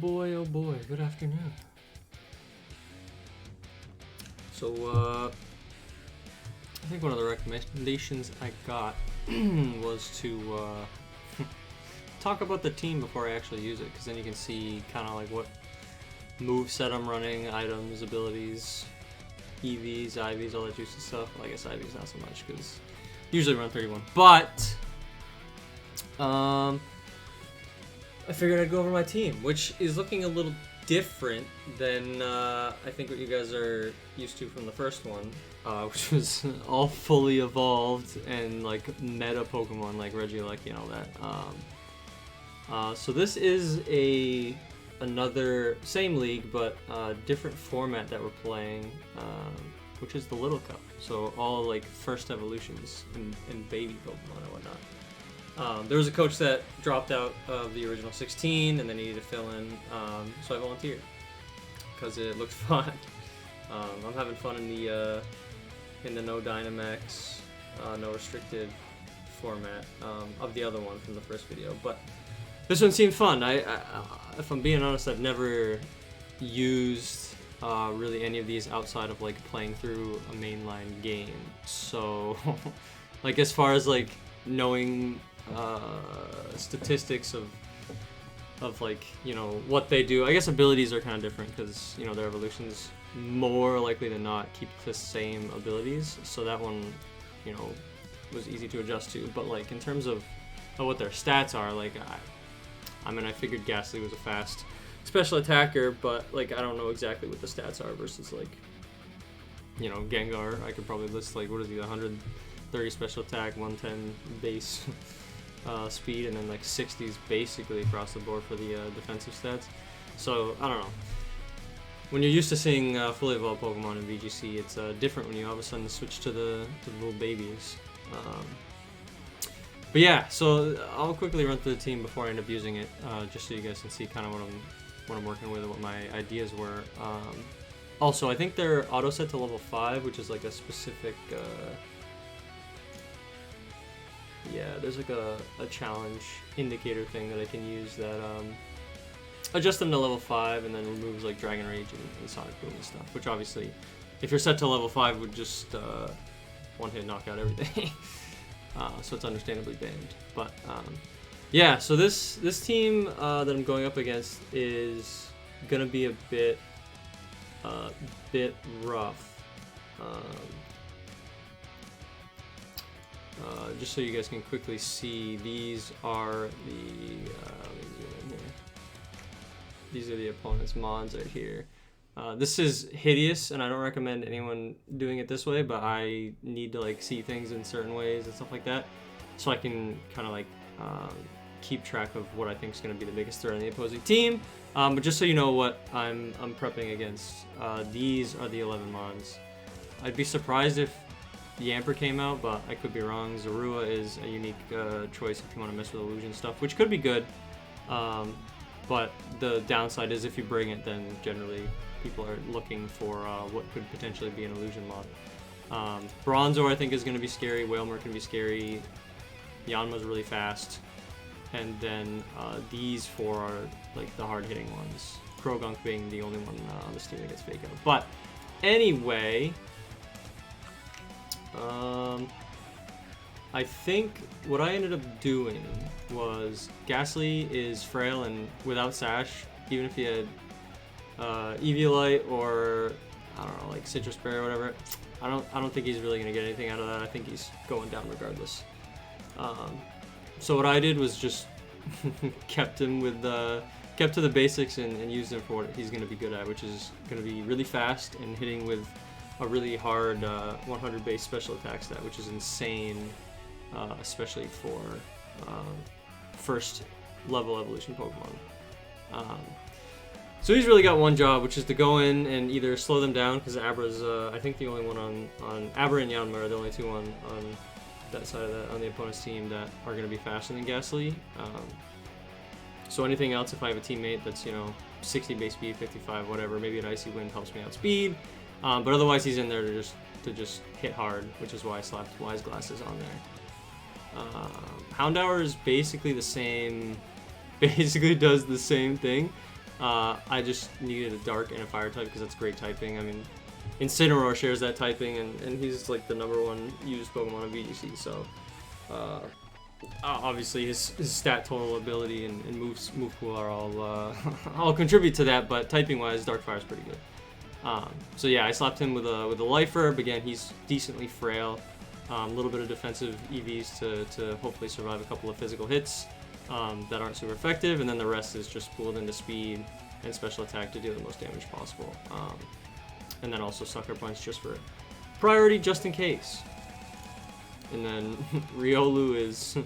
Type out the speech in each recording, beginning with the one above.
oh boy, good afternoon. So, I think one of the recommendations I got was to talk about the team before I actually use it, because then you can see kind of like what moveset I'm running, items, abilities, EVs, IVs, all that juicy stuff. Well, I guess IVs not so much, because usually run 31. But, I figured I'd go over my team, which is looking a little different than I think what you guys are used to from the first one, which was all fully evolved and like meta Pokemon like Regieleki and all that. So this is another same league but different format that we're playing, which is the Little Cup. So all like first evolutions and baby Pokemon and whatnot. There was a coach that dropped out of the original 16 and then needed to fill in, so I volunteered because it looked fun. I'm having fun in the no Dynamax, no restricted format of the other one from the first video, but this one seemed fun. I if I'm being honest, I've never used really any of these outside of like playing through a mainline game. So like as far as like knowing statistics of like, you know, what they do, I guess abilities are kind of different because, you know, their evolutions more likely than not keep the same abilities, so that one, you know, was easy to adjust to. But like in terms of what their stats are, like I mean I figured Ghastly was a fast special attacker, but like I don't know exactly what the stats are versus like, you know, Gengar. I could probably list like, what is he, 130 special attack, 110 base speed, and then like 60s basically across the board for the defensive stats. So I don't know. When you're used to seeing fully evolved Pokemon in VGC, it's different when you all of a sudden switch to the little babies. But yeah, so I'll quickly run through the team before I end up using it, just so you guys can see kind of what I'm working with and what my ideas were. Also, I think they're auto set to level 5, which is like a specific. Yeah, there's like a challenge indicator thing that I can use that adjusts them to level 5 and then removes like Dragon Rage and Sonic Boom and stuff, which obviously, if you're set to level 5, would just one-hit knock out everything. So it's understandably banned. But yeah, so this team that I'm going up against is gonna be a bit rough. Just so you guys can quickly see, these are the these are the opponents' mons right here. This is hideous, and I don't recommend anyone doing it this way, but I need to like see things in certain ways and stuff like that, so I can kind of like keep track of what I think is going to be the biggest threat on the opposing team. But just so you know what I'm prepping against, these are the 11 mons. I'd be surprised if Yamper came out, but I could be wrong. Zorua is a unique choice if you want to mess with illusion stuff, which could be good. But the downside is if you bring it, then generally people are looking for what could potentially be an illusion mod. Bronzor I think is going to be scary. Wailmer can be scary. Yanma's really fast. And then these four are like the hard-hitting ones. Krogunk being the only one on this team that gets Fake Out. But anyway, I think what I ended up doing was Ghastly is frail and without Sash, even if he had Eviolite or I don't know, like Citrus Berry or whatever, I don't think he's really gonna get anything out of that. I think he's going down regardless. So what I did was just kept him with kept to the basics and used him for what he's gonna be good at, which is gonna be really fast and hitting with a really hard 100 base special attack stat, which is insane, especially for first level evolution Pokemon. So he's really got one job, which is to go in and either slow them down, because Abra's I think the only one on Abra and Yanma are the only two on that side of on the opponent's team that are going to be faster than Ghastly. So anything else, if I have a teammate that's, you know, 60 base speed, 55, whatever, maybe an Icy Wind helps me outspeed. But otherwise he's in there to just hit hard, which is why I slapped Wise Glasses on there. Houndour is basically the same, basically does the same thing. I just needed a dark and a fire type because that's great typing. I mean, Incineroar shares that typing, and he's like the #1 used Pokemon in VGC, so obviously his stat total ability and move pool are all all contribute to that, but typing wise, Dark Fire is pretty good. So yeah, I slapped him with a Life Herb. Again, he's decently frail. A little bit of defensive EVs to hopefully survive a couple of physical hits that aren't super effective, and then the rest is just pooled into speed and special attack to deal the most damage possible. And then also Sucker Punch just for priority, just in case. And then Riolu is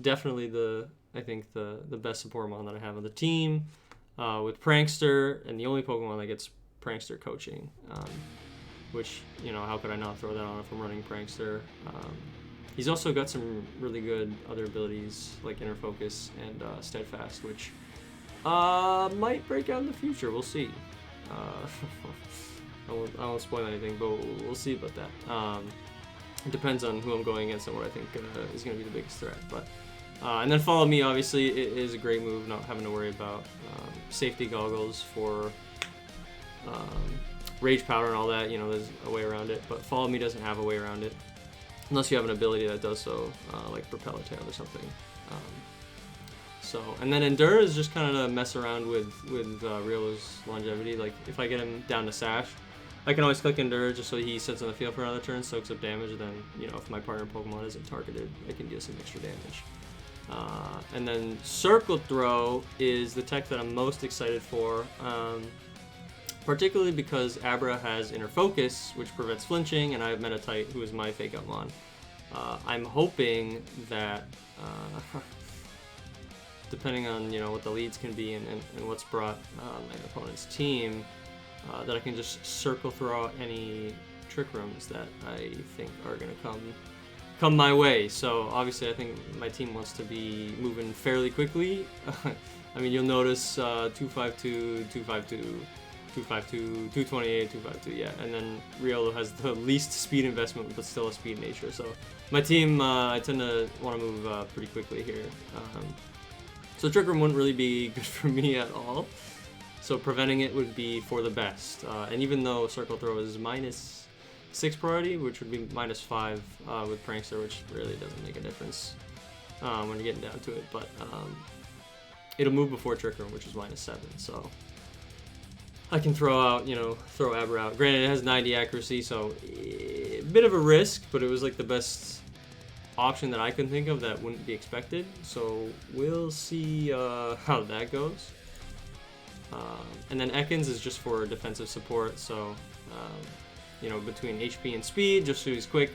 definitely I think the best support mon that I have on the team, with Prankster, and the only Pokemon that gets Prankster coaching, which, you know, how could I not throw that on if I'm running Prankster? He's also got some really good other abilities like Inner Focus and Steadfast, which might break out in the future. We'll see. I won't spoil anything, but we'll see about that. It depends on who I'm going against and what I think is going to be the biggest threat. But and then Follow Me, obviously, it is a great move, not having to worry about safety goggles for Rage Powder and all that. You know, there's a way around it, but Follow Me doesn't have a way around it unless you have an ability that does so, like Propeller Tail or something. And then Endure is just kind of to mess around with Riolu's longevity. Like, if I get him down to Sash, I can always click Endure just so he sits on the field for another turn, soaks up damage, and then, you know, if my partner Pokemon isn't targeted, I can deal some extra damage. And then Circle Throw is the tech that I'm most excited for, particularly because Abra has Inner Focus, which prevents flinching, and I have Metatite, who is my Fake Out Mon. I'm hoping that, depending on, you know, what the leads can be and what's brought my opponent's team, that I can just Circle Throw out any Trick Rooms that I think are going to come my way. So obviously I think my team wants to be moving fairly quickly. I mean, you'll notice 252, 252, 252, 228, 252, yeah. And then Riolu has the least speed investment, but still a speed nature. So my team, I tend to want to move pretty quickly here. So Trick Room wouldn't really be good for me at all. So preventing it would be for the best. And even though Circle Throw is -6 priority, which would be -5 with Prankster, which really doesn't make a difference when you're getting down to it. But it'll move before Trick Room, which is -7. So I can throw Abra out. Granted, it has 90 accuracy, so a bit of a risk, but it was like the best option that I can think of that wouldn't be expected. So we'll see how that goes. And then Ekans is just for defensive support, so you know, between HP and speed, just so he's quick.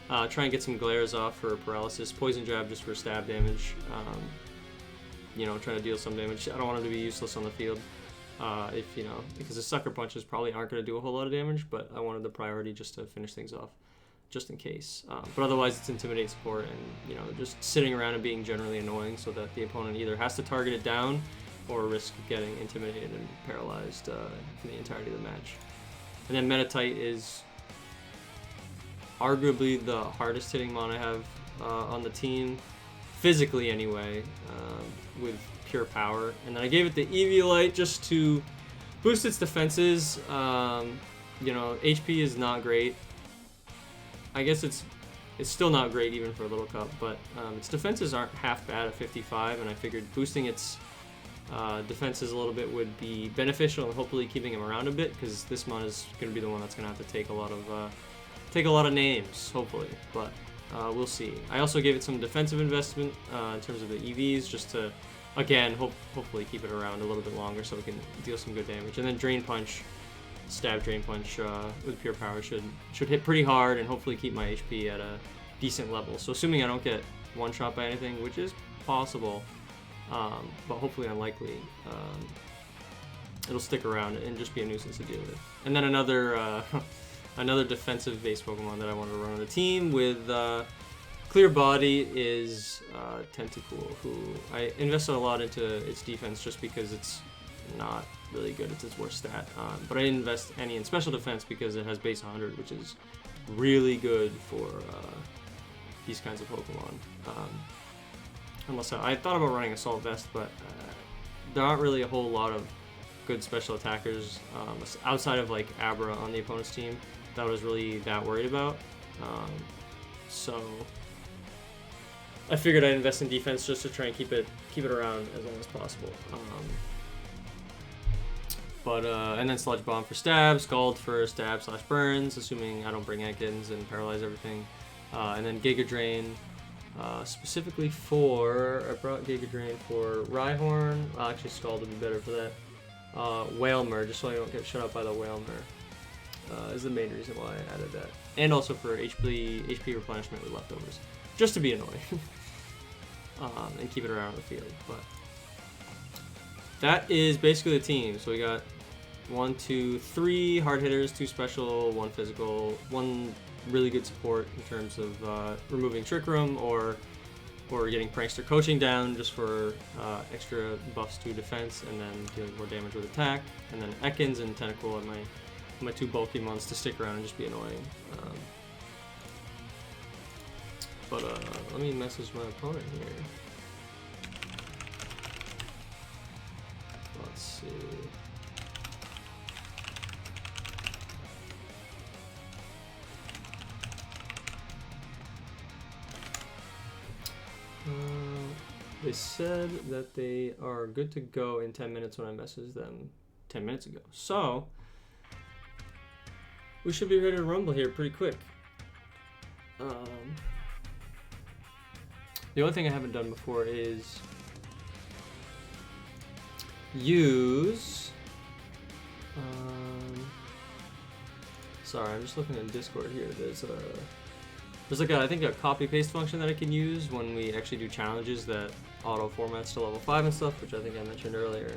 Try and get some glares off for paralysis. Poison Jab just for stab damage. You know, trying to deal some damage. I don't want him to be useless on the field. If, you know, because the Sucker Punches probably aren't going to do a whole lot of damage, but I wanted the priority just to finish things off, just in case. But otherwise, it's Intimidate support and, you know, just sitting around and being generally annoying so that the opponent either has to target it down or risk getting intimidated and paralyzed for the entirety of the match. And then Metatite is arguably the hardest hitting mon I have on the team, physically anyway, with pure power. And then I gave it the Eviolite just to boost its defenses. You know, HP is not great. I guess it's still not great even for a little cup, but its defenses aren't half bad at 55, and I figured boosting its defenses a little bit would be beneficial and hopefully keeping him around a bit, because this mon is going to be the one that's going to have to take a lot of names, hopefully, but we'll see. I also gave it some defensive investment in terms of the EVs, just to, again, hopefully keep it around a little bit longer so it can deal some good damage. And then Drain Punch, Stab Drain Punch with pure power should hit pretty hard and hopefully keep my HP at a decent level. So assuming I don't get one shot by anything, which is possible, but hopefully unlikely, it'll stick around and just be a nuisance to deal with. And then another another defensive base Pokemon that I wanted to run on the team with Clear Body is Tentacool, who I invested a lot into its defense just because it's not really good. It's its worst stat. But I didn't invest any in special defense because it has base 100, which is really good for these kinds of Pokemon. Unless I thought about running Assault Vest, but there aren't really a whole lot of good special attackers outside of like Abra on the opponent's team that I was really that worried about. So I figured I'd invest in defense just to try and keep it around as long as possible. And then Sludge Bomb for stab, Scald for stab/burns, assuming I don't bring Ekans and paralyze everything. And then Giga Drain, specifically I brought Giga Drain for Rhyhorn. Actually, Scald would be better for that. Whalmer, just so I don't get shut up by the Whalmer, is the main reason why I added that. And also for HP replenishment with leftovers, just to be annoying. And keep it around the field. But that is basically the team. So we got 1, 2, 3 hard hitters, 2 special, 1 physical, 1 really good support in terms of removing Trick Room or getting Prankster coaching down just for extra buffs to defense, and then dealing more damage with attack. And then Ekans and Tentacle are my 2 bulky ones to stick around and just be annoying. Let me message my opponent here. Let's see. They said that they are good to go in 10 minutes when I messaged them 10 minutes ago. So we should be ready to rumble here pretty quick. The only thing I haven't done before is use... sorry, I'm just looking in Discord here. There's like I think a copy paste function that I can use when we actually do challenges that auto formats to level 5 and stuff, which I think I mentioned earlier.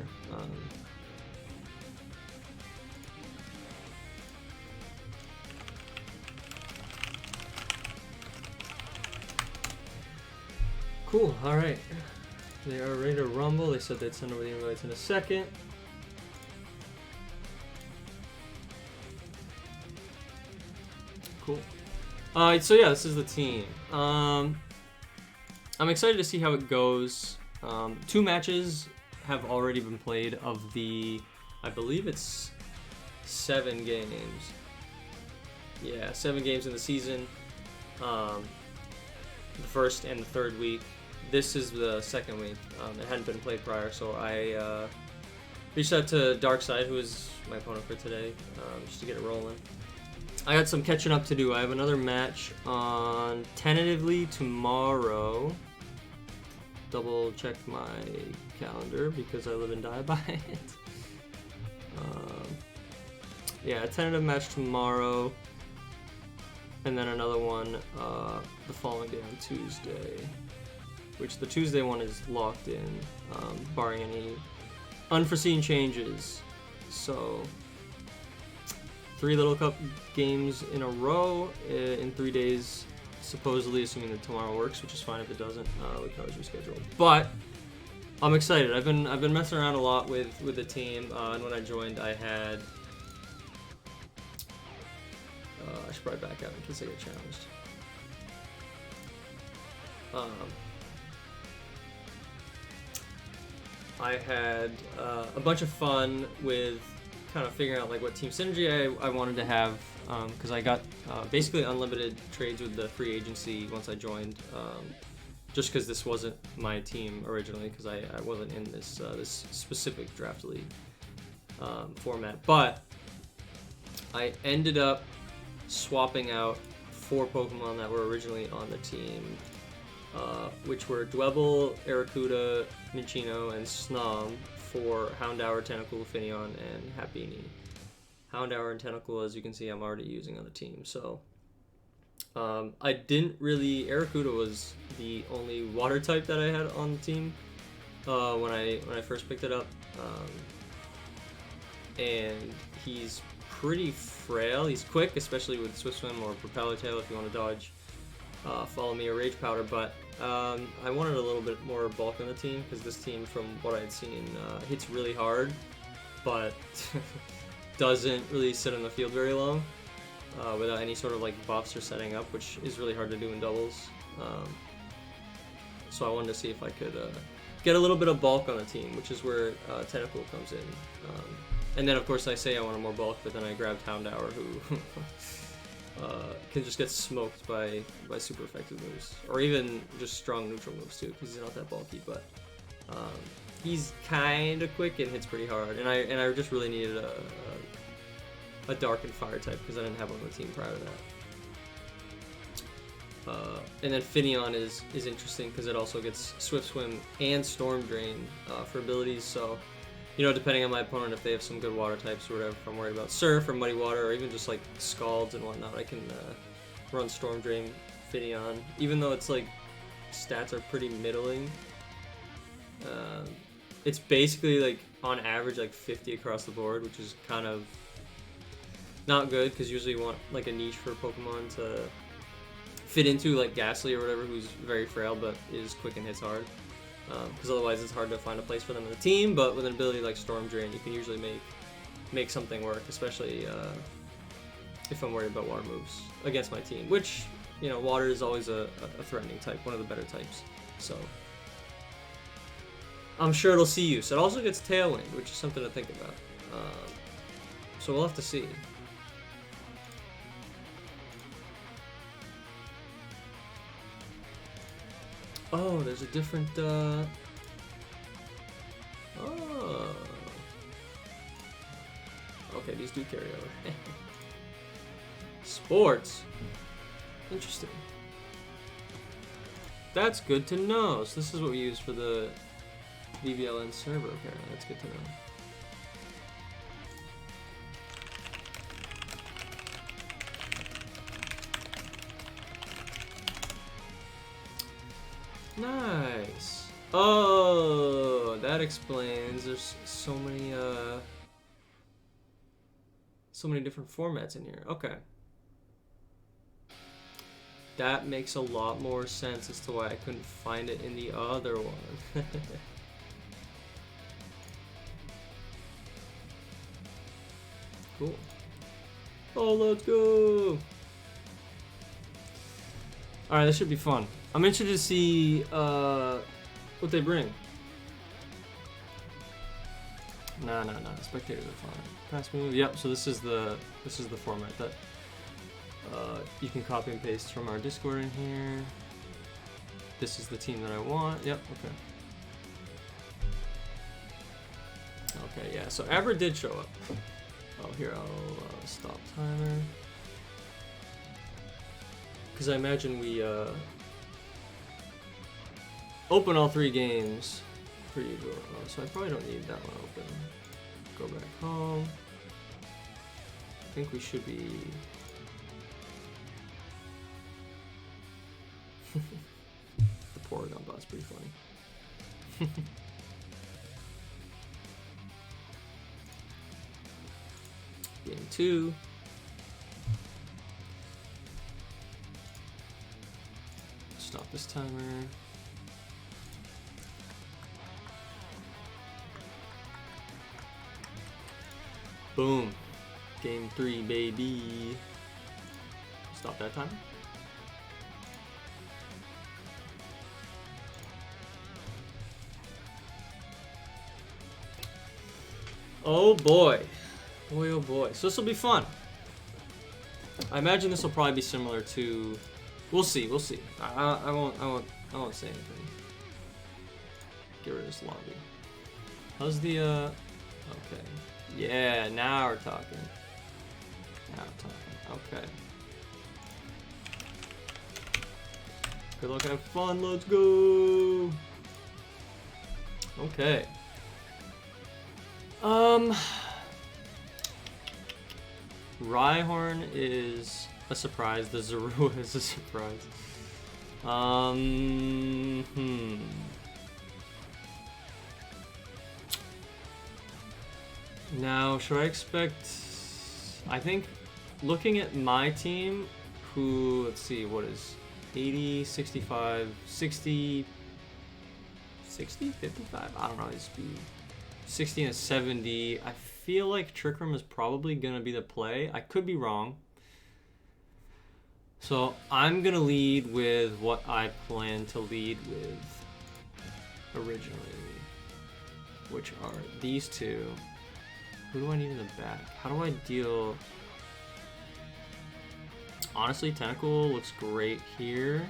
Cool, alright. They are ready to rumble. They said they'd send over the invites in a second. Cool. So yeah, this is the team. I'm excited to see how it goes. 2 matches have already been played of the, I believe it's 7 games. Yeah, 7 games in the season. The first and the third week. This is the second week. It hadn't been played prior, so I reached out to Darkside, who is my opponent for today, just to get it rolling. I got some catching up to do. I have another match on tentatively tomorrow. Double check my calendar because I live and die by it. Yeah, a tentative match tomorrow, and then another one the following day on Tuesday, which the Tuesday one is locked in, barring any unforeseen changes. So 3 Little Cup games in a row in 3 days, supposedly, assuming that tomorrow works, which is fine. If it doesn't, we can always reschedule. But I'm excited. I've been messing around a lot with the team, and when I joined, I had I should probably back out in case I get challenged. I had a bunch of fun with kind of figuring out like what team synergy I wanted to have, because I got basically unlimited trades with the free agency once I joined, just because this wasn't my team originally, because I wasn't in this this specific draft league format. But I ended up swapping out 4 Pokemon that were originally on the team, which were Dwebble, Arrokuda, Minccino, and Snom, for Houndour, Tentacool, Finneon, and Happiny. Houndour and Tentacool, as you can see, I'm already using on the team. So I didn't really... Arrokuda was the only water type that I had on the team when I first picked it up. And he's pretty frail. He's quick, especially with Swift Swim or Propeller Tail if you want to dodge, Follow Me, or Rage Powder. But I wanted a little bit more bulk on the team, because this team, from what I had seen, hits really hard, but doesn't really sit on the field very long without any sort of like buffs or setting up, which is really hard to do in doubles. So I wanted to see if I could get a little bit of bulk on the team, which is where Tentacle comes in. And then, of course, I say I wanted more bulk, but then I grabbed Houndour, who can just get smoked by super effective moves. Or even just strong neutral moves, too, because he's not that bulky. But he's kind of quick and hits pretty hard. And I just really needed a Dark and Fire type, because I didn't have one on the team prior to that. And then Finneon is interesting because it also gets Swift Swim and Storm Drain for abilities. So, you know, depending on my opponent, if they have some good water types or whatever, if I'm worried about Surf or Muddy Water or even just like Scalds and whatnot, I can run Storm Drain Finneon. Even though it's like stats are pretty middling, it's basically like on average like 50 across the board, which is kind of not good because usually you want like a niche for Pokemon to fit into, like Ghastly or whatever, who's very frail but is quick and hits hard. Because otherwise it's hard to find a place for them in the team. But with an ability like Storm Drain, you can usually make something work, especially if I'm worried about water moves against my team. Which, you know, water is always a threatening type, one of the better types. So I'm sure it'll see use. It also gets Tailwind, which is something to think about. So we'll have to see. Oh, there's a different, oh. Okay, these do carry over. Sports. Interesting. That's good to know. So this is what we use for the VBL-N server, apparently. That's good to know. Nice. Oh, that explains. There's so many different formats in here. Okay. That makes a lot more sense as to why I couldn't find it in the other one. Cool. Oh, let's go. All right, this should be fun. I'm interested to see what they bring. Nah. Spectators are fine. Pass move. Yep. So this is the format that you can copy and paste from our Discord in here. This is the team that I want. Yep. Okay. Yeah. So Abra did show up. Oh, here I'll stop timer. Because I imagine we open all 3 games per usual. So I probably don't need that one open. Go back home. I think we should be... The Porygon bot's pretty funny. Game 2. Stop this timer. Boom. Game 3, baby. Stop that timer. Oh boy. Boy, oh boy. So this will be fun. I imagine this will probably be similar to... We'll see. I won't say anything. Get rid of this lobby. How's the okay. Yeah, now we're talking. Okay. Good luck, have fun, let's go. Okay. Rhyhorn is a surprise. The Zorua is a surprise. Now, should I expect... I think, looking at my team, who, let's see, what is 80, 65, 60, 55? I don't know his speed. 60 and a 70. I feel like Trick Room is probably going to be the play. I could be wrong. So I'm going to lead with what I plan to lead with. originally, which are these two. Who do I need in the back? How do I deal? Honestly, Tentacle looks great here.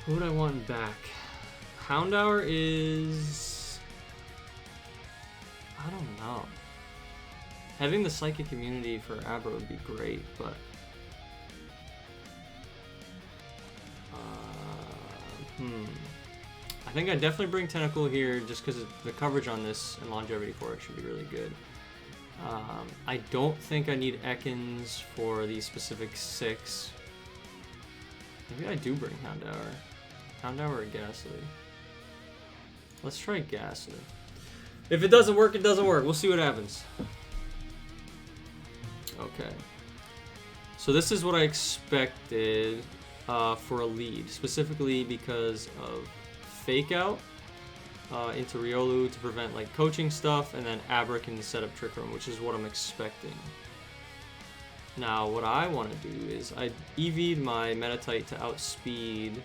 Who would I want in back? Houndour is... I don't know. Having the Psychic immunity for Abra would be great, but... I think I'd definitely bring Tentacle here just because the coverage on this and longevity for it should be really good. I don't think I need Ekans for these specific 6. Maybe I do bring Houndour. Houndour or Ghastly? Let's try Ghastly. If it doesn't work, it doesn't work. We'll see what happens. Okay. So this is what I expected for a lead, specifically because of Fake Out into Riolu to prevent like coaching stuff, and then Abra can set up Trick Room, which is what I'm expecting. Now, what I want to do is I EV'd my Metatite to outspeed,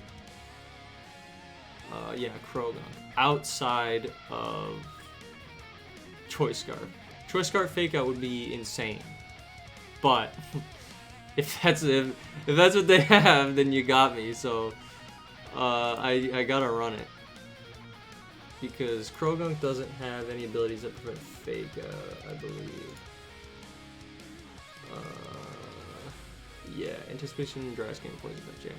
Krogan outside of Choice Scarf. Choice Scarf Fake Out would be insane, but if that's what they have, then you got me. So I gotta run it because Krogunk doesn't have any abilities that prevent Fake Out, I believe. Yeah, Anticipation, Dry Skin, Poison Punch,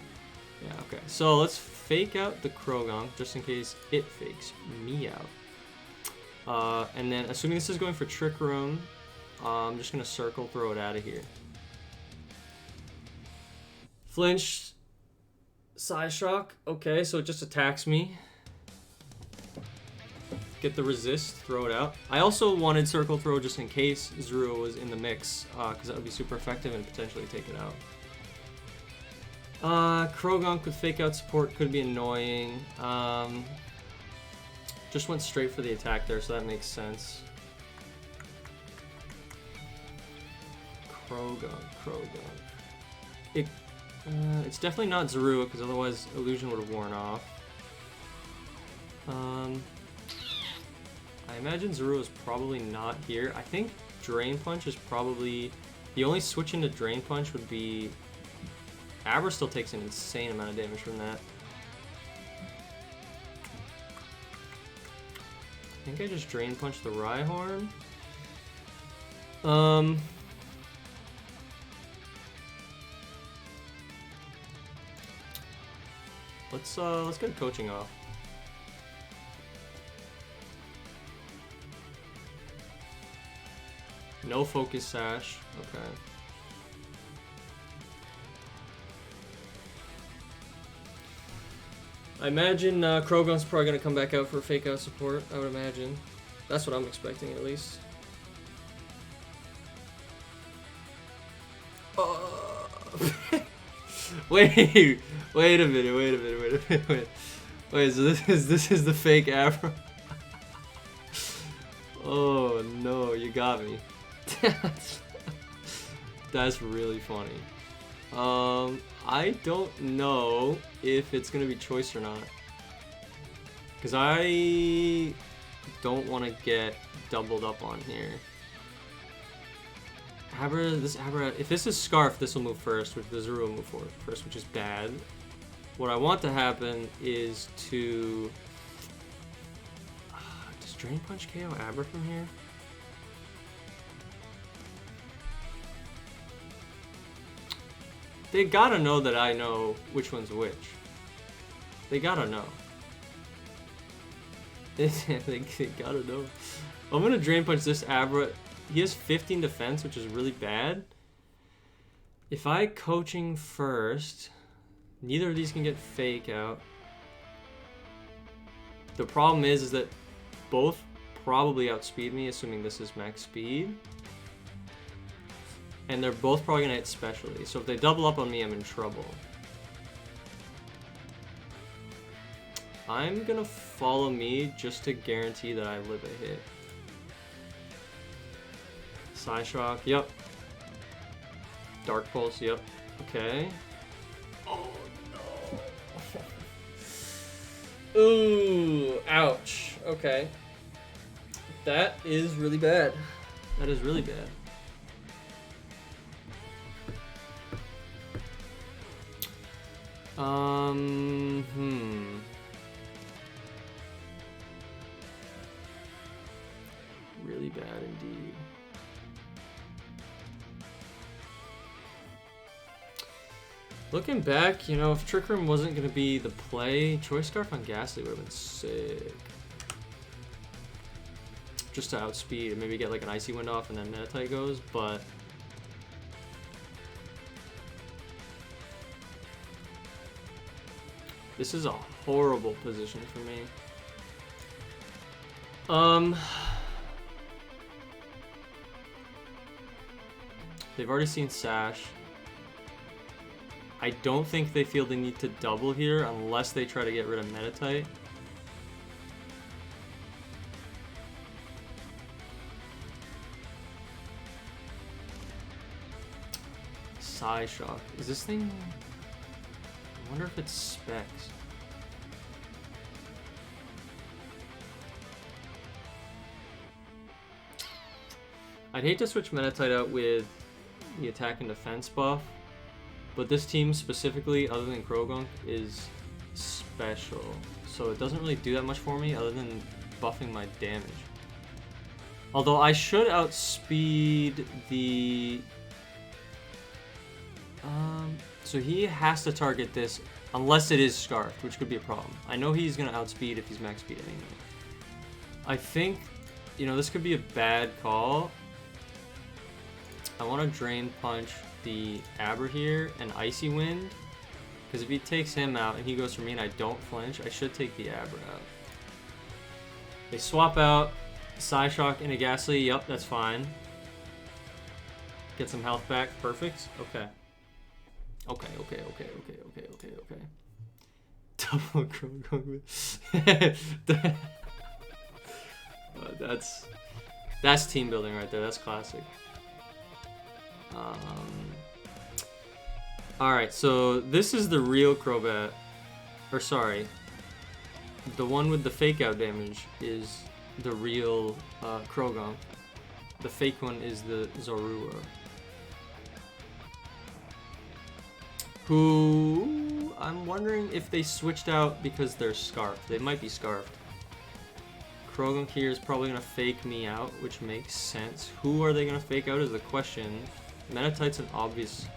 yeah, okay. So let's Fake Out the Krogunk just in case it fakes me out. And then, assuming this is going for Trick Room, I'm just gonna Circle, throw it out of here. Flinch, Psyshock, okay, so it just attacks me. Get the resist, throw it out. I also wanted Circle Throw just in case Zero was in the mix, because that would be super effective and potentially take it out. Krogunk with Fake Out support could be annoying. Just went straight for the attack there, so that makes sense. Krogunk. It's definitely not Zorua, because otherwise Illusion would have worn off. I imagine Zorua is probably not here. I think Drain Punch is probably... The only switch into Drain Punch would be... Abra still takes an insane amount of damage from that. I think I just Drain Punch the Rhyhorn. Let's get coaching off. No Focus Sash. Okay. I imagine Krogun's probably gonna come back out for Fake Out support. I would imagine. That's what I'm expecting, at least. Wait a minute. Wait, so this is the fake Afro. Oh no, you got me. That's really funny. I don't know if it's gonna be choice or not, because I don't want to get doubled up on here. Abra, if this is Scarf, this will move first, which the Zero will move forward first, which is bad. What I want to happen is to... does Drain Punch KO Abra from here? They gotta know that I know which one's which. They gotta know. They gotta know. I'm gonna Drain Punch this Abra. He has 15 defense, which is really bad. If I coaching first, neither of these can get Fake Out. The problem is that both probably outspeed me, assuming this is max speed. And they're both probably gonna hit specially. So if they double up on me, I'm in trouble. I'm gonna follow me just to guarantee that I live a hit. Psyshock, yep. Dark Pulse, yep. Okay. Oh. Ooh, ouch. Okay. That is really bad. That is really bad. Really bad indeed. Looking back, you know, if Trick Room wasn't going to be the play, Choice Scarf on Ghastly would have been sick. Just to outspeed and maybe get like an Icy Wind off and then Meditite goes, but... This is a horrible position for me. They've already seen Sash. I don't think they feel the need to double here unless they try to get rid of Meditite. Psyshock. Is this thing... I wonder if it's specs. I'd hate to switch Meditite out with the attack and defense buff, but this team specifically, other than Krogunk, is special. So it doesn't really do that much for me other than buffing my damage. Although I should outspeed the... So he has to target this unless it is Scarfed, which could be a problem. I know he's going to outspeed if he's max speed anyway. I think, you know, this could be a bad call. I want to Drain Punch the Aber here and Icy Wind, because if he takes him out and he goes for me and I don't flinch, I should take the Aber out. They swap out Psyshock into Ghastly. Yup, that's fine. Get some health back. Perfect. Okay. Okay. Double Krogunk. That's team building right there. That's classic. Alright, so this is the real Crobat. Or sorry. The one with the fake out damage is the real Krogunk. The fake one is the Zorua. Who... I'm wondering if they switched out because they're Scarfed. They might be Scarfed. Krogunk here is probably going to fake me out, which makes sense. Who are they going to fake out is the question. Meditite's an obvious...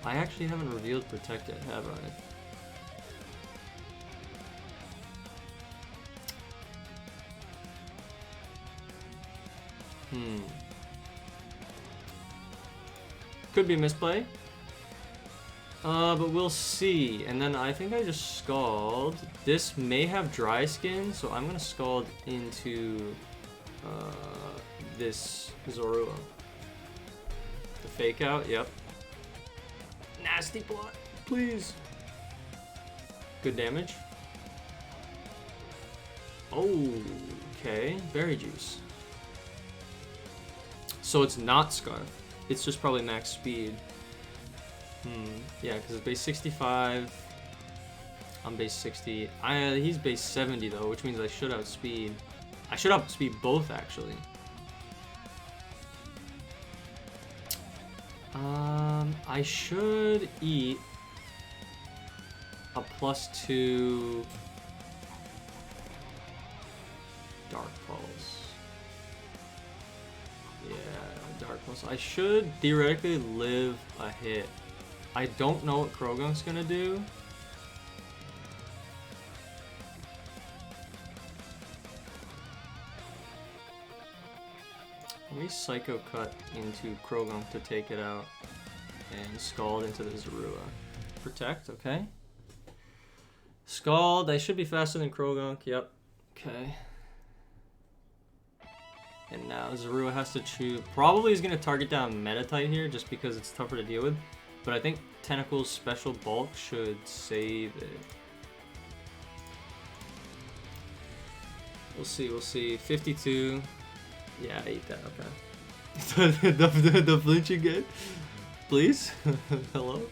I actually haven't revealed Protect yet, have I? Could be a misplay. But we'll see. And then I think I just Scald. This may have Dry Skin, so I'm gonna Scald into this Zorua. The fake out, yep. Nasty plot, please. Good damage. Okay, Berry Juice. So it's not Scarf. It's just probably max speed. Yeah, because it's base 65. I'm base 60. He's base 70 though, which means I should outspeed. I should outspeed both actually. I should eat a +2 Dark Pulse. Yeah, Dark Pulse. I should theoretically live a hit. I don't know what Krogunk's gonna do. Let me Psycho Cut into Krogunk to take it out and Scald into the Zorua. Protect, okay. Scald, I should be faster than Krogunk, yep. Okay. And now Zorua has to choose. Probably is going to target down Meditite here just because it's tougher to deal with. But I think Tentacle's special bulk should save it. We'll see, we'll see. 52. Yeah, I ate that, okay. the flinch again? Please? Hello?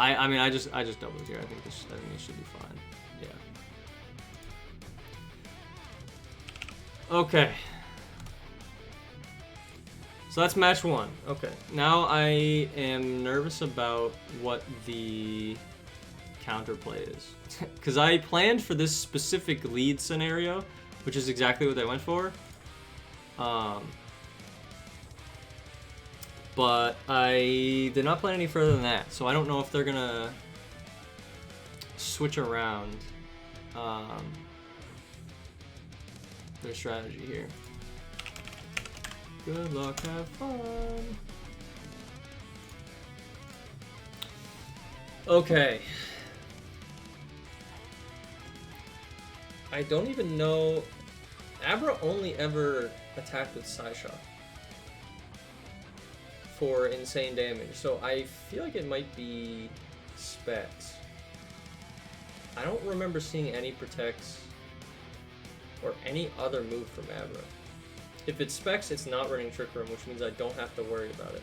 I mean, I just doubled here. I think this should be fine. Yeah. Okay. So that's match 1. Okay. Now I am nervous about what the counterplay is. Because I planned for this specific lead scenario, which is exactly what I went for. But I did not plan any further than that. So I don't know if they're going to switch around their strategy here. Good luck, have fun. Okay. I don't even know. Abra only ever attacked with Psyshock for insane damage, so I feel like it might be Specs. I don't remember seeing any Protects or any other move from Abra. If it's Specs, it's not running Trick Room, which means I don't have to worry about it.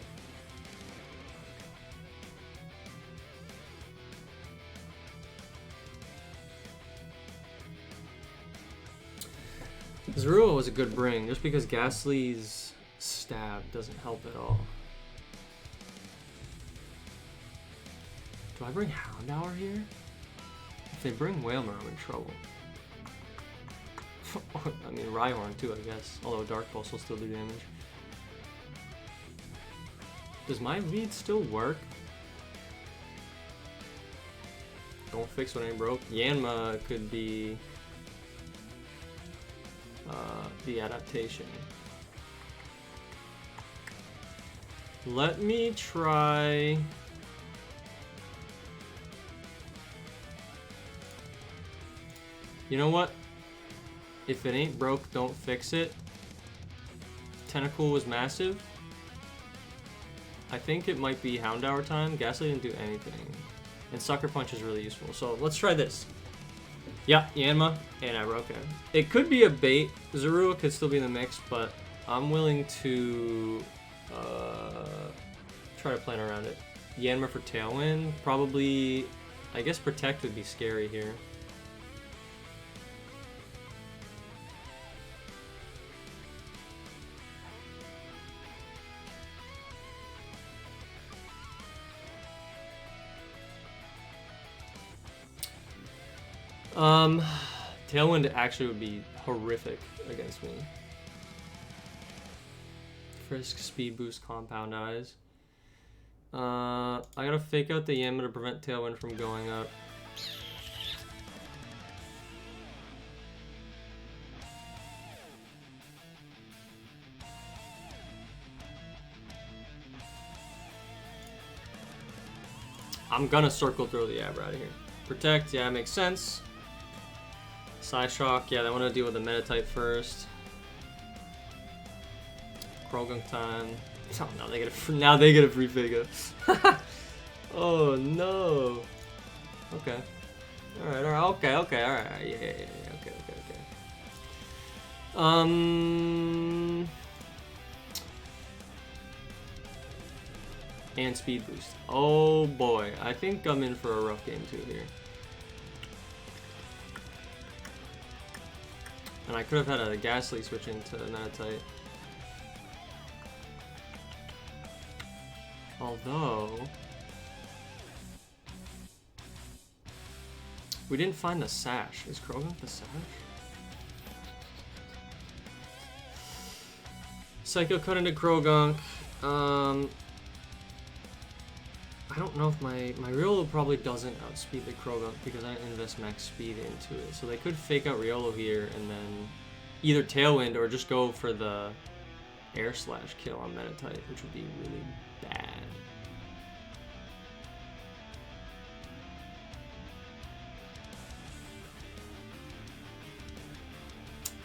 Zorua was a good bring, just because Ghastly's stab doesn't help at all. Do I bring Houndour here? If they bring Whalmer, I'm in trouble. I mean, Rhyhorn too, I guess. Although Dark Pulse will still do damage. Does my lead still work? Don't fix what ain't broke. Yanma could be the adaptation. Let me try. You know what? If it ain't broke, don't fix it. Tentacle was massive. I think it might be Houndour time. Ghastly didn't do anything. And Sucker Punch is really useful. So let's try this. Yeah, Yanma and Abra. Okay. It could be a bait. Zorua could still be in the mix, but I'm willing to try to plan around it. Yanma for Tailwind. Probably, I guess Protect would be scary here. Tailwind actually would be horrific against me. Frisk, Speed Boost, Compound Eyes. I gotta fake out the Yanma to prevent Tailwind from going up. I'm gonna Circle Throw the Abra out of here. Protect, yeah, makes sense. Psyshock, yeah, they want to deal with the meta type first. Krogunk time. Oh, now they get a free figure. Oh no. Okay. Alright, okay, alright. Yeah, okay. And Speed Boost. Oh boy, I think I'm in for a rough game too here. And I could have had a Ghastly switch into Metatite. Although we didn't find the Sash. Is Krogunk the Sash? Psycho Cut into Krogunk. I don't know if my Riolo probably doesn't outspeed the Krogunk because I didn't invest max speed into it. So they could fake out Riolo here and then either Tailwind or just go for the Air Slash kill on Metatite, which would be really bad.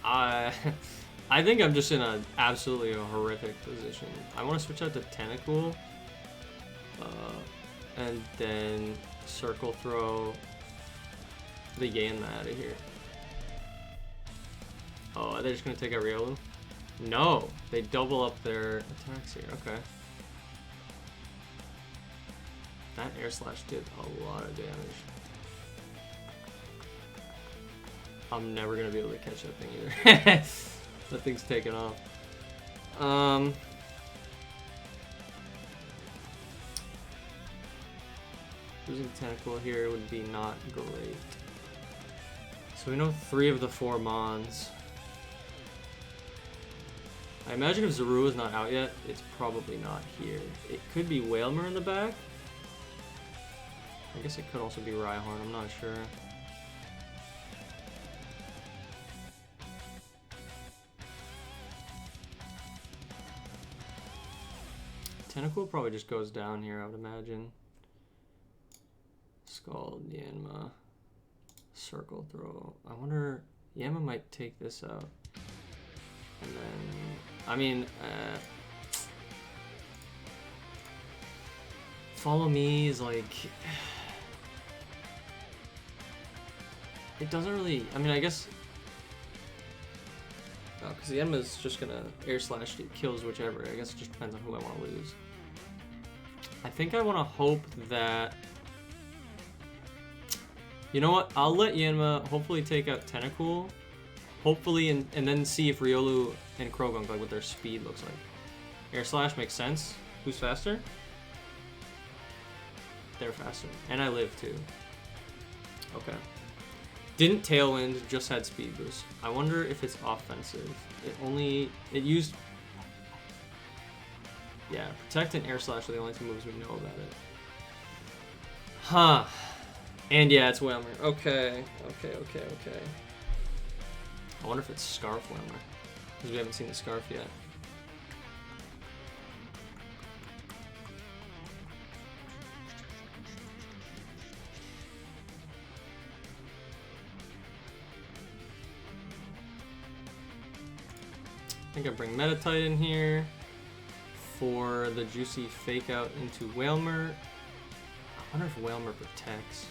I think I'm just in a absolutely horrific position. I want to switch out to Tentacool. And then Circle Throw the Yanma out of here. Oh, are they just going to take out Riolu? No, they double up their attacks here. Okay. That air slash did a lot of damage. I'm never gonna be able to catch that thing either. That thing's taken off. Losing Tentacle here would be not great. So we know 3 of the 4 Mons. I imagine if Zaru is not out yet, it's probably not here. It could be Whalmer in the back. I guess it could also be Rhyhorn, I'm not sure. Tentacle probably just goes down here, I would imagine. Scald, Yanma, Circle Throw. I wonder, Yanma might take this out. And then, I mean, Follow Me is like, it doesn't really, I mean, I guess, oh, because the Yanma is just gonna air slash, it kills whichever. I guess it just depends on who I want to lose. I think I want to hope that, you know what, I'll let Yanma hopefully take out Tentacool, hopefully, and then see if Riolu and Krogunk, like what their speed looks like. Air slash makes sense. Who's faster? They're faster. And I live too. Okay. Didn't Tailwind, just had speed boost. I wonder if it's offensive. It used, yeah, Protect and Air Slash are the only 2 moves we know about it. Huh. And yeah, it's Whalmer. Okay. I wonder if it's Scarf Whalmer, because we haven't seen the Scarf yet. I think I bring Metatite in here for the juicy fake out into Whalmer. I wonder if Whalmer protects.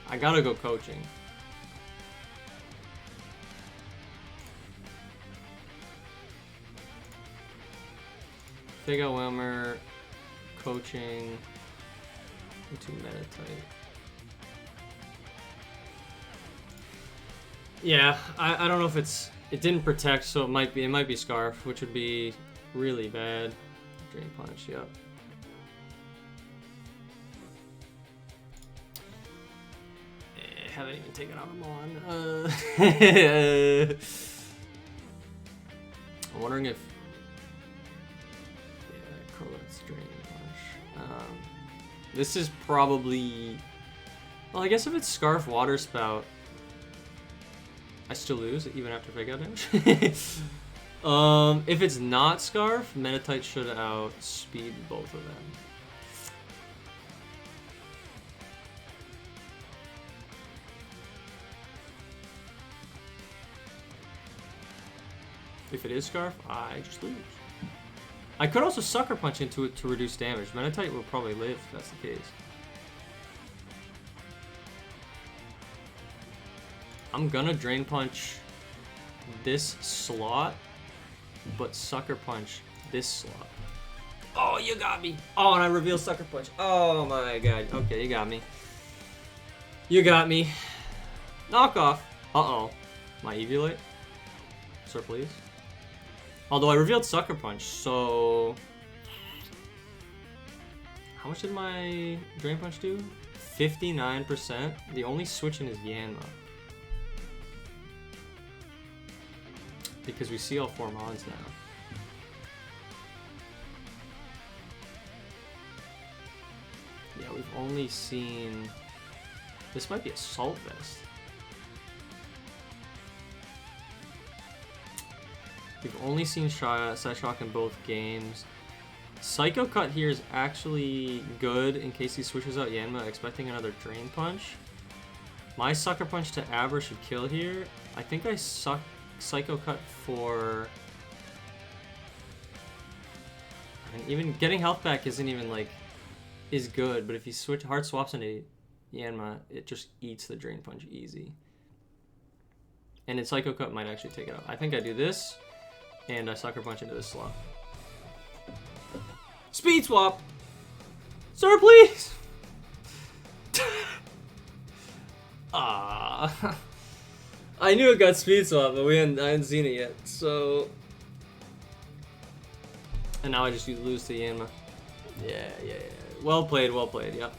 I gotta go coaching. Fake out Whalmer, coaching into Metatite. Yeah, I don't know if it didn't protect, so it might be Scarf, which would be really bad. Drain Punch, yep. Haven't even taken out a Mon. I'm wondering if, yeah, Croag's Drain Punch. This is probably, well, I guess if it's Scarf Water Spout, I still lose even after fake out damage. If it's not Scarf, Metatite should outspeed both of them. If it is Scarf, I just lose. I could also Sucker Punch into it to reduce damage. Metatite will probably live if that's the case. I'm gonna Drain Punch this slot, but Sucker Punch this slot. Oh, you got me. Oh, and I reveal Sucker Punch. Oh my god. Okay, you got me. You got me. Knock off. Uh-oh. My Eviolite? Sir, please. Although I revealed Sucker Punch, so... How much did my Drain Punch do? 59%. The only switching is Yanma. Because we see all 4 Mons now. Yeah, we've only seen... This might be Assault Vest. We've only seen Psyshock in both games. Psycho Cut here is actually good in case he switches out Yanma, expecting another Drain Punch. My Sucker Punch to Abra should kill here. I think I Psycho Cut for... And even getting health back isn't even like... is good, but if he hard swaps into Yanma, it just eats the Drain Punch easy. And then Psycho Cut might actually take it out. I think I do this, and I Sucker Punch into this slot. Speed swap! Sir, please! Ah. I knew it got speed swap, but I hadn't seen it yet, so... And now I just lose to Yanma. Yeah. Well played. Yep.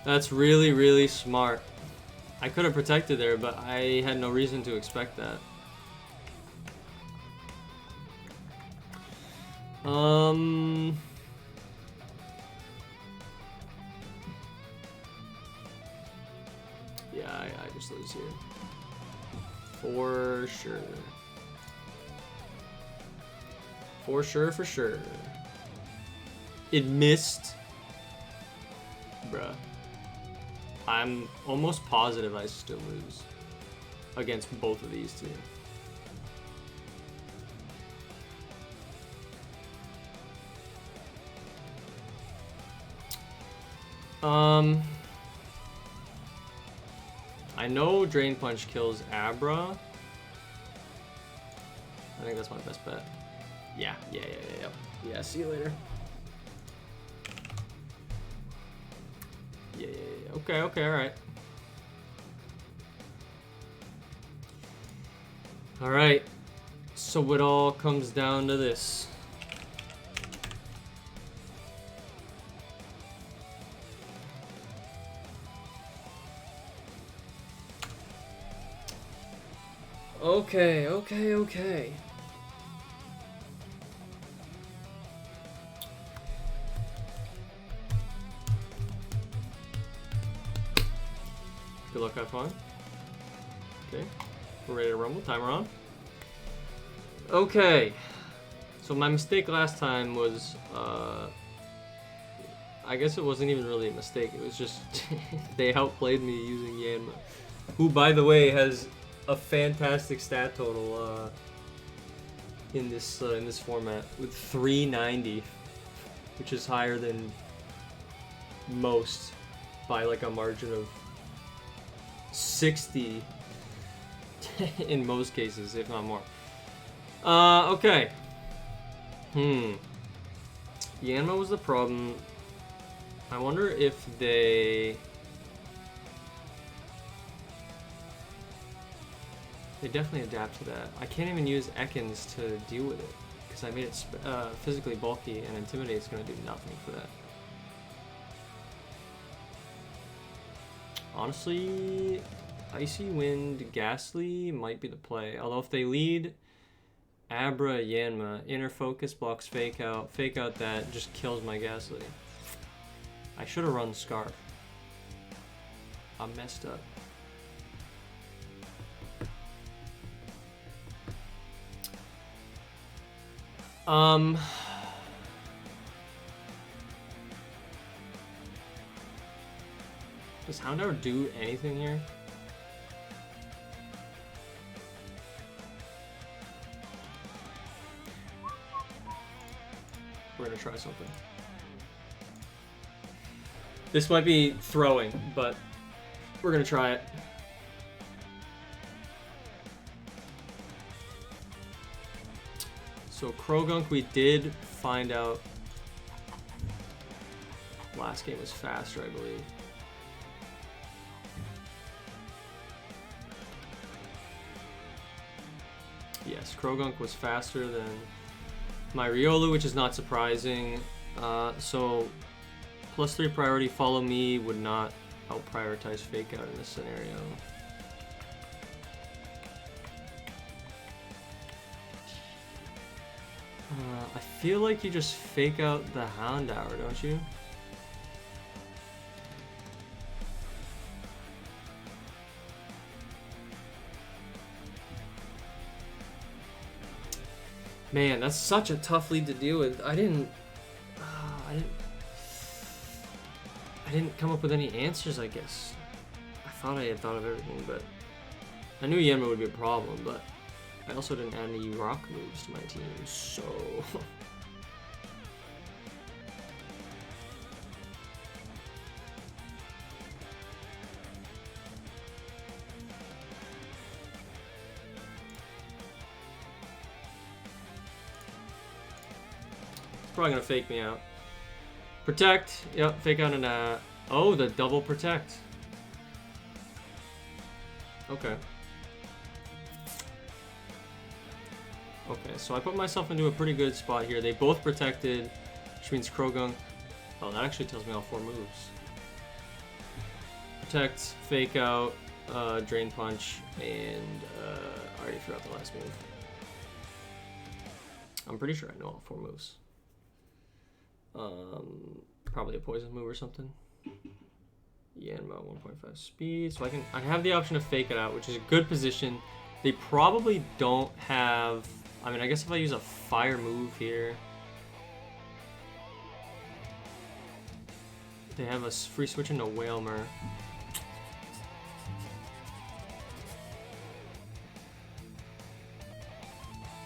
That's really, really smart. I could have protected there, but I had no reason to expect that. Yeah, I just lose here. For sure. For sure. It missed. Bruh. I'm almost positive I still lose against both of these two. I know Drain Punch kills Abra. I think that's my best bet. Yeah. Yeah, see you later. Yeah. Okay, alright. Alright. So it all comes down to this. Okay. Good luck, have fun. Okay, we're ready to rumble. Timer on. Okay, so my mistake last time was, I guess it wasn't even really a mistake. It was just they outplayed me using Yanma, who, by the way, has a fantastic stat total in this format with 390, which is higher than most by like a margin of 60 in most cases, if not more. Okay. Yanma was the problem. I wonder if they definitely adapt to that. I can't even use Ekans to deal with it because I made it physically bulky, and Intimidate's going to do nothing for that. Honestly, Icy Wind, Ghastly might be the play. Although if they lead Abra, Yanma, Inner Focus blocks Fake Out that just kills my Ghastly. I should have run Scarf. I messed up. Does Houndour do anything here? We're gonna try something. This might be throwing, but we're gonna try it. So Krogunk, we did find out last game was faster, I believe. Yes, Krogunk was faster than my Riolu, which is not surprising. So +3 priority follow me would not help prioritize Fake Out in this scenario. I feel like you just Fake Out the Houndour, don't you? Man, that's such a tough lead to deal with. I didn't come up with any answers, I guess. I thought I had thought of everything, but I knew Yanma would be a problem, but I also didn't add any rock moves to my team, so... probably gonna fake me out. Protect. Yep, fake out and oh, the double protect. Okay. Okay, so I put myself into a pretty good spot here. They both protected, which means Krogunk. Oh, that actually tells me all 4 moves. Protect, fake out, drain punch, and I already forgot the last move. I'm pretty sure I know all 4 moves. Probably a poison move or something. Yeah, and about 1.5 speed. So I have the option to fake it out, which is a good position. They probably don't have. I mean, I guess if I use a fire move here, they have a free switch into Whalmer.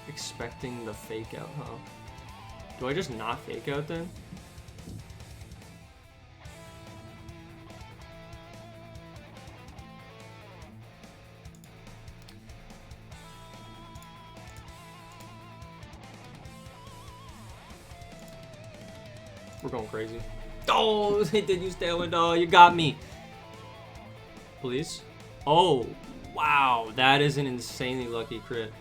Expecting the fake out, huh? Do I just not fake out then? We're going crazy. Oh, they did use Tailwind. Oh, you got me. Please. Oh, wow. That is an insanely lucky crit.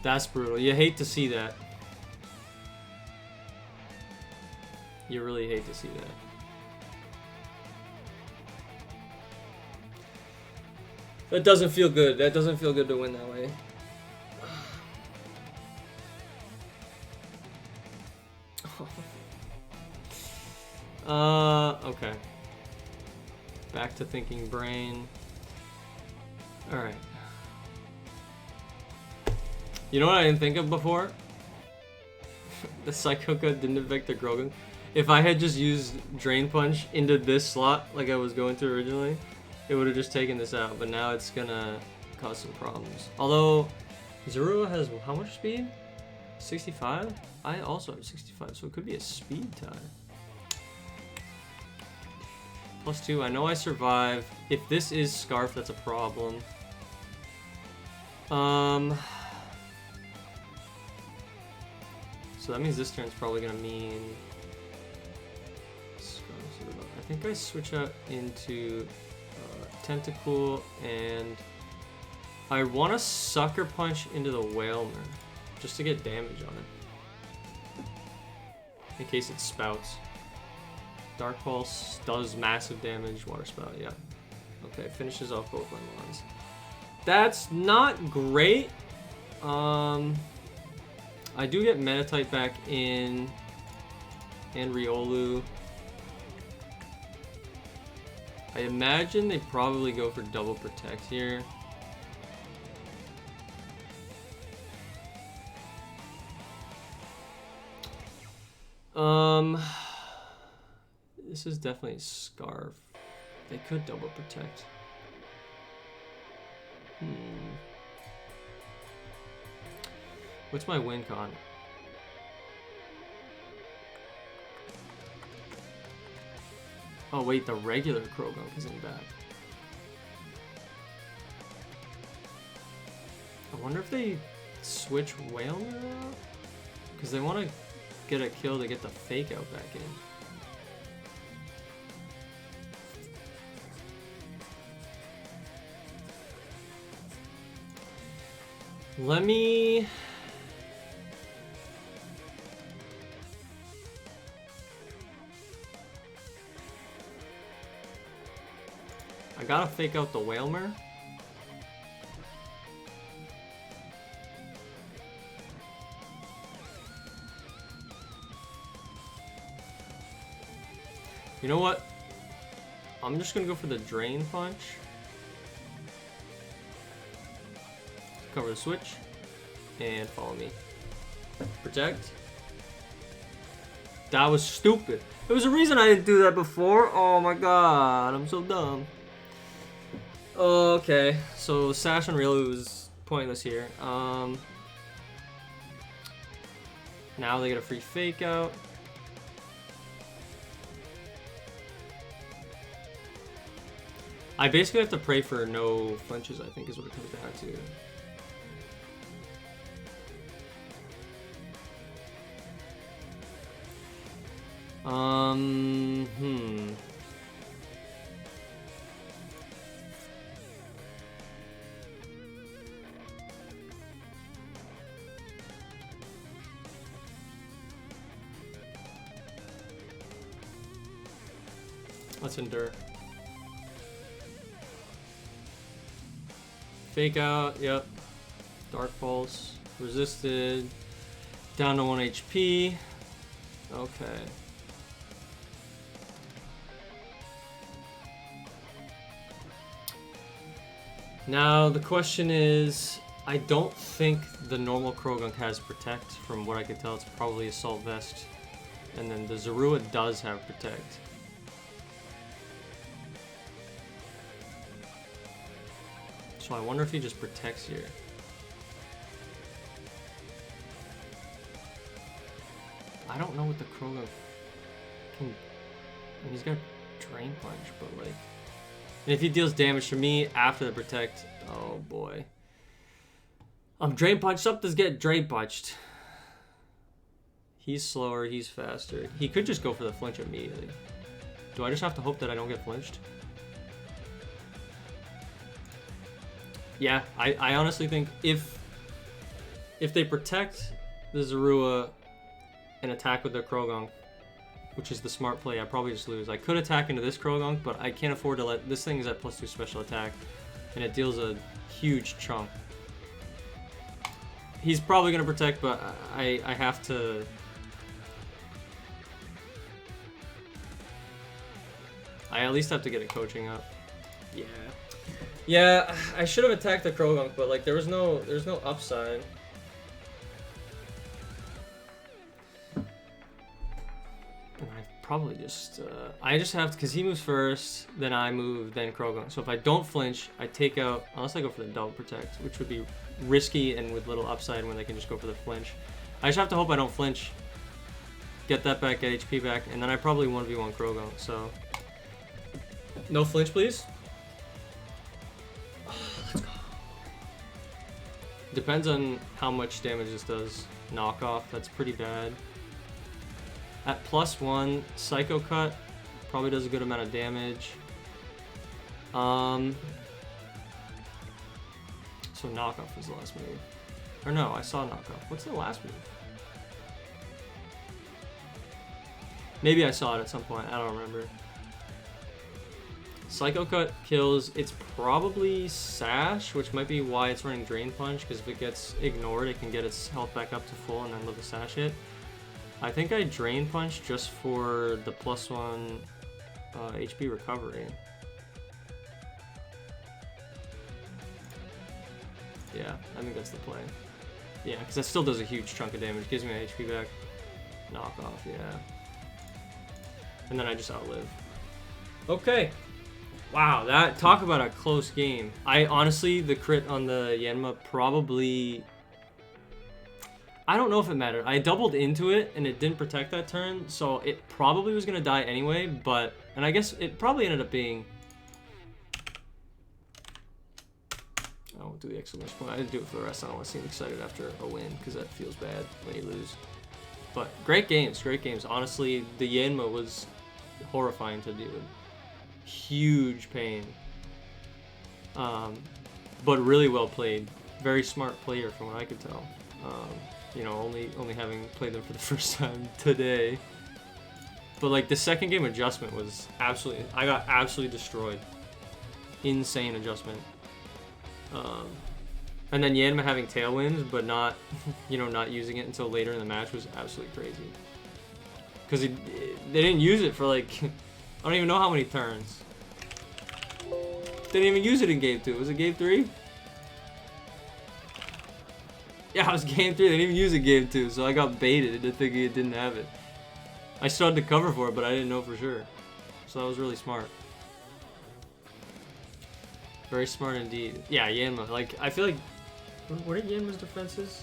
That's brutal. You hate to see that. You really hate to see that. That doesn't feel good. That doesn't feel good to win that way. Okay. Back to thinking brain. Alright. You know what I didn't think of before? The Psychoka didn't affect the Grogan. If I had just used Drain Punch into this slot like I was going to originally, it would have just taken this out, but now it's gonna cause some problems. Although, Zorua has how much speed? 65? I also have 65, so it could be a speed tie. +2, I know I survive. If this is Scarf, that's a problem. So that means this turn's probably gonna mean Scarf. I think I switch out into Tentacool, and I want to Sucker Punch into the Whalmer just to get damage on it in case it spouts. Dark Pulse does massive damage. Water Spout, yeah. Okay, finishes off both my Mons. That's not great. I do get Metatite back in and Riolu. I imagine they probably go for double protect here. This is definitely a Scarf. They could double protect. What's my win con? Oh wait, the regular Krogunk isn't back. I wonder if they switch Whalmer out? Because they want to get a kill to get the fake out back in. Let me... I gotta fake out the Whalmer. You know what? I'm just gonna go for the Drain Punch. Cover the switch. And follow me. Protect. That was stupid. There was a reason I didn't do that before. Oh my god, I'm so dumb. Okay, so Sash on Riolu is pointless here. Now they get a free fake out. I basically have to pray for no flinches, I think is what it comes down to. Let's endure. Fake out, yep. Dark Pulse. Resisted. Down to 1 HP. Okay. Now the question is, I don't think the normal Krogunk has Protect. From what I can tell, it's probably Assault Vest. And then the Zorua does have Protect. So I wonder if he just protects here. I don't know what the Krogunk can... I mean, he's got Drain Punch, but like... And if he deals damage to me after the protect... Oh boy. I'm Drain Punched, something's getting Drain Punched. He's slower, he's faster. He could just go for the flinch immediately. Do I just have to hope that I don't get flinched? Yeah, I honestly think if they protect the Zorua and attack with their Krogunk, which is the smart play, I probably just lose. I could attack into this Krogunk, but I can't afford to let... This thing is at +2 special attack, and it deals a huge chunk. He's probably going to protect, but I have to... I at least have to get it coaching up. Yeah. Yeah, I should have attacked the Krogunk, but like there's no upside. I probably just I just have to, because he moves first, then I move, then Krogunk. So if I don't flinch, I take out, unless I go for the double protect, which would be risky and with little upside when they can just go for the flinch. I just have to hope I don't flinch, get that back, get HP back, and then I probably 1v1 Krogunk. So no flinch, please. Let's go. Depends on how much damage this does. Knockoff, that's pretty bad. At +1, Psycho Cut probably does a good amount of damage. So knockoff was the last move. Or no, I saw knockoff. What's the last move? Maybe I saw it at some point, I don't remember. Psycho Cut kills, it's probably Sash, which might be why it's running Drain Punch, because if it gets ignored, it can get its health back up to full and then live a Sash hit. I think I Drain Punch just for the +1 HP recovery. Yeah, I think that's the play. Yeah, because that still does a huge chunk of damage. Gives me an HP back. Knockoff, yeah. And then I just outlive. Okay. Wow, that, talk about a close game. I honestly, the crit on the Yanma probably... I don't know if it mattered. I doubled into it and it didn't protect that turn, so it probably was going to die anyway, but... And I guess it probably ended up being... I won't do the exclamation point. I didn't do it for the rest. I don't want to seem excited after a win, because that feels bad when you lose. But great games, great games. Honestly, the Yanma was horrifying to deal with. Huge pain. But really well played. Very smart player from what I could tell. You know, only having played them for the first time today. But like the second game adjustment was absolutely, I got absolutely destroyed. Insane adjustment. And then Yanma having tailwinds, but not, you know, not using it until later in the match was absolutely crazy. Because they didn't use it for like, I don't even know how many turns. They didn't even use it in game 2. Was it game 3? Yeah, it was game 3. They didn't even use it in game 2, so I got baited into thinking it didn't have it. I still had to cover for it, but I didn't know for sure. So that was really smart. Very smart indeed. Yeah, Yanma. Like, I feel like... What are Yanma's defenses?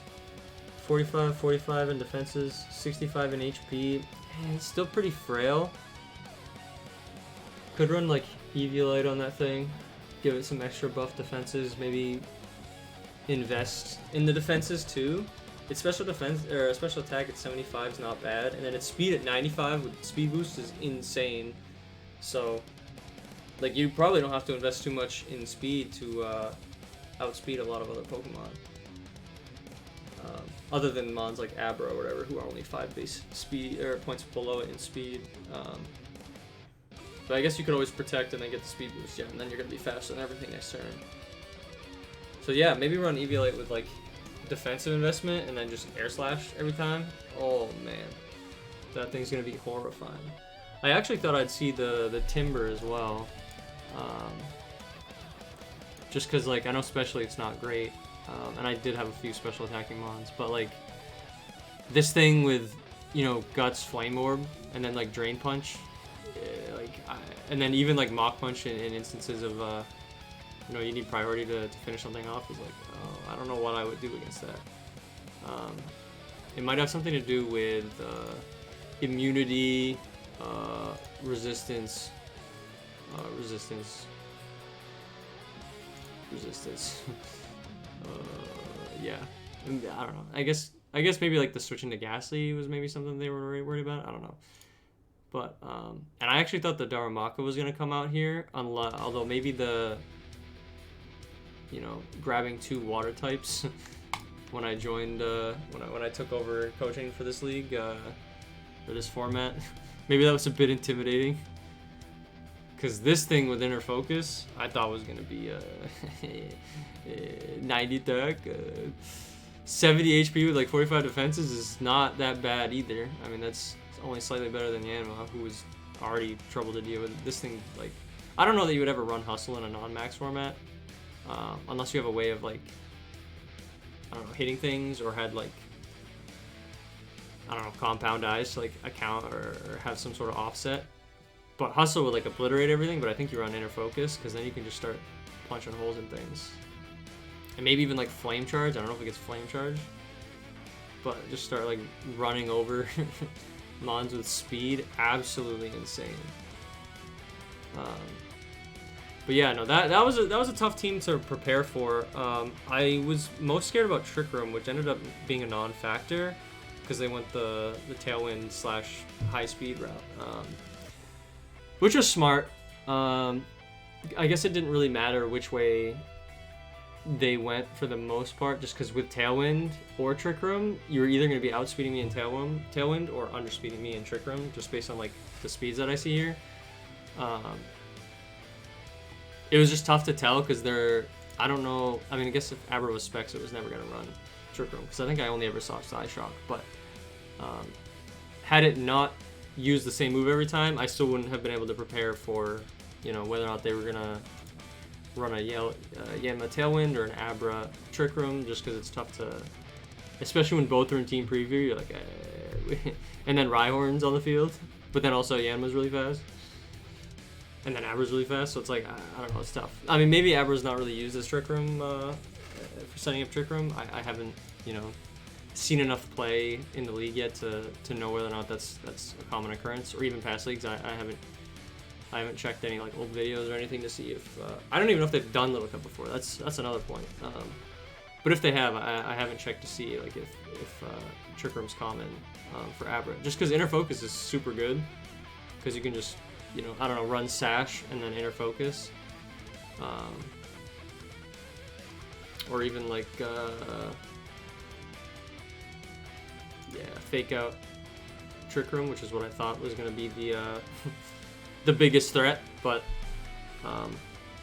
45 in defenses, 65 in HP. Man, it's still pretty frail. Could run, like... Eviolite on that thing. Give it some extra buff defenses. Maybe invest in the defenses too. Its special defense or special attack at 75 is not bad, and then its speed at 95 with speed boost is insane. So, like, you probably don't have to invest too much in speed to outspeed a lot of other Pokemon. Other than mons like Abra or whatever, who are only 5 base speed or points below it in speed. But I guess you could always protect and then get the speed boost, yeah, and then you're gonna be faster than everything next turn. So yeah, maybe run Eviolite with like defensive investment and then just Air Slash every time. Oh man, that thing's gonna be horrifying. I actually thought I'd see the Timber as well, just because like I know specially it's not great, and I did have a few special attacking mons, but like this thing with, you know, Guts, Flame Orb, and then like Drain Punch, and then even like Mach Punch in instances of you know, you need priority to finish something off, is like, oh, I don't know what I would do against that. It might have something to do with immunity, resistance, yeah, I don't know. I guess maybe like the switching to Ghastly was maybe something they were worried about. I don't know. But and I actually thought the Darumaka was gonna come out here, although maybe the, you know, grabbing 2 water types when I joined when I took over coaching for this league for this format, maybe that was a bit intimidating. Because this thing with Inner Focus, I thought was gonna be 90 attack, 70 HP with like 45 defenses is not that bad either. I mean, that's only slightly better than Yanma, who was already trouble to deal with. This thing, like, I don't know that you would ever run Hustle in a non-max format, unless you have a way of like, I don't know, hitting things, or had like, I don't know, Compound Eyes to like account or have some sort of offset. But Hustle would like obliterate everything, but I think you run Inner Focus, because then you can just start punching holes in things. And maybe even like Flame Charge. I don't know if it gets Flame Charge, but just start like running over mons with speed. Absolutely insane. But yeah, no, that was a tough team to prepare for. I was most scared about Trick Room, which ended up being a non-factor, because they went the Tailwind / high speed route. Which was smart. I guess it didn't really matter which way they went for the most part, just because with Tailwind or Trick Room, you were either going to be outspeeding me in Tailwind or underspeeding me in Trick Room, just based on like the speeds that I see here. It was just tough to tell, because I don't know, I mean, I guess if Abra was Specs, it was never going to run Trick Room, because I think I only ever saw Psyshock, but had it not use the same move every time, I still wouldn't have been able to prepare for, you know, whether or not they were gonna run a Yanma Tailwind or an Abra Trick Room, just because it's tough to, especially when both are in team preview, you're like, and then Rhyhorn's on the field, but then also Yanma's really fast, and then Abra's really fast, so it's like, I don't know, it's tough. I mean, maybe Abra's not really used as Trick Room for setting up Trick Room. I haven't, you know, seen enough play in the league yet to know whether or not that's a common occurrence, or even past leagues. I haven't checked any like old videos or anything to see if I don't even know if they've done Little Cup before. That's another point. But if they have, I haven't checked to see like if Trick Room's common for Abra, just because Inner Focus is super good, because you can just, you know, I don't know, run Sash and then Inner Focus, or even like fake out Trick Room, which is what I thought was going to be the the biggest threat, but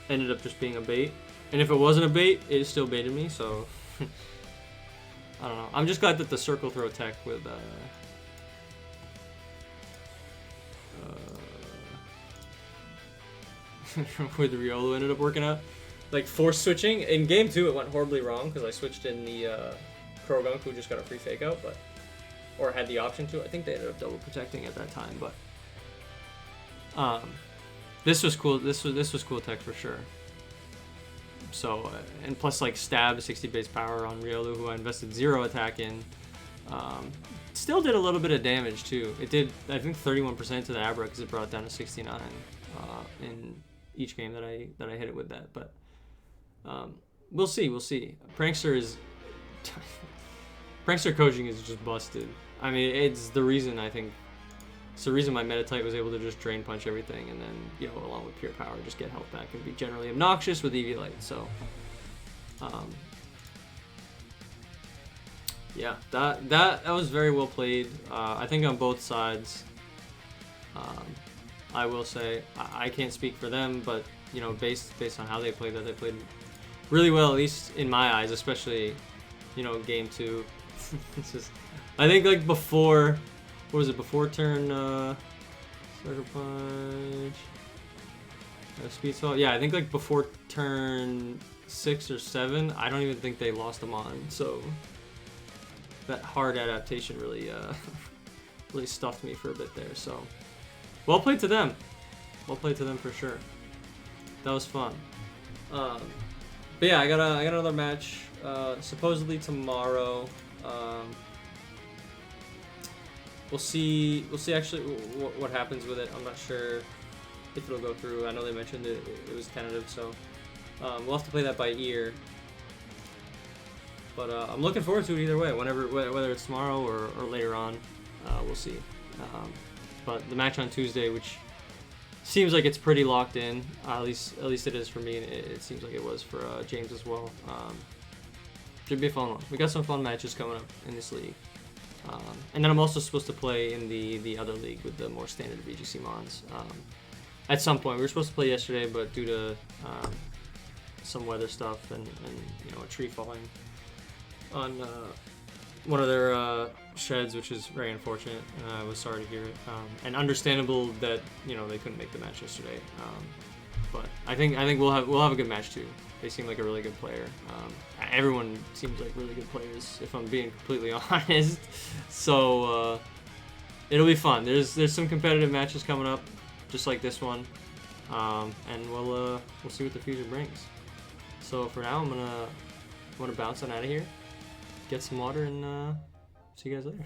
ended up just being a bait. And if it wasn't a bait, it still baited me, so I don't know. I'm just glad that the Circle Throw tech with with Riolu ended up working out. Like, force switching in game 2, it went horribly wrong, because I switched in the Krogunk, who just got a free fake out, but or had the option to. I think they ended up double protecting at that time, but this was cool. This was cool tech for sure. So and plus like stab 60 base power on Riolu, who I invested 0 attack in. Still did a little bit of damage too. It did, I think, 31% to the Abra, because it brought it down to 69 each game that I hit it with that. But we'll see. Prankster coaching is just busted. I mean, it's the reason I think. It's the reason my Metatite was able to just drain punch everything, and then, you know, along with pure power, just get health back and be generally obnoxious with EV Light. So, yeah, that was very well played. I think on both sides. I will say I can't speak for them, but, you know, based on how they played that, they played really well, at least in my eyes, especially, you know, game 2. It's just, I think, like, before. What was it, before turn, Sucker Punch, Speed Swell? Yeah, I think, like, before turn 6 or 7, I don't even think they lost them on, so that hard adaptation really, really stuffed me for a bit there, so well played to them. Well played to them for sure. That was fun. But yeah, I got another match, supposedly tomorrow. We'll see actually what happens with it. I'm not sure if it'll go through. I know they mentioned it was tentative, so we'll have to play that by ear. But I'm looking forward to it either way, whether it's tomorrow or later on. We'll see. But the match on Tuesday, which seems like it's pretty locked in, at least it is for me, and it seems like it was for James as well. Should be a fun one. We got some fun matches coming up in this league. And then I'm also supposed to play in the other league with the more standard VGC Mons. At some point, we were supposed to play yesterday, but due to some weather stuff and you know, a tree falling on one of their sheds, which is very unfortunate. I was sorry to hear it, and understandable that, you know, they couldn't make the match yesterday. But I think we'll have a good match too. They seem like a really good player. Everyone seems like really good players, if I'm being completely honest. So it'll be fun. There's some competitive matches coming up, just like this one, and we'll see what the future brings. So for now, I'm gonna bounce on out of here, get some water, and see you guys later.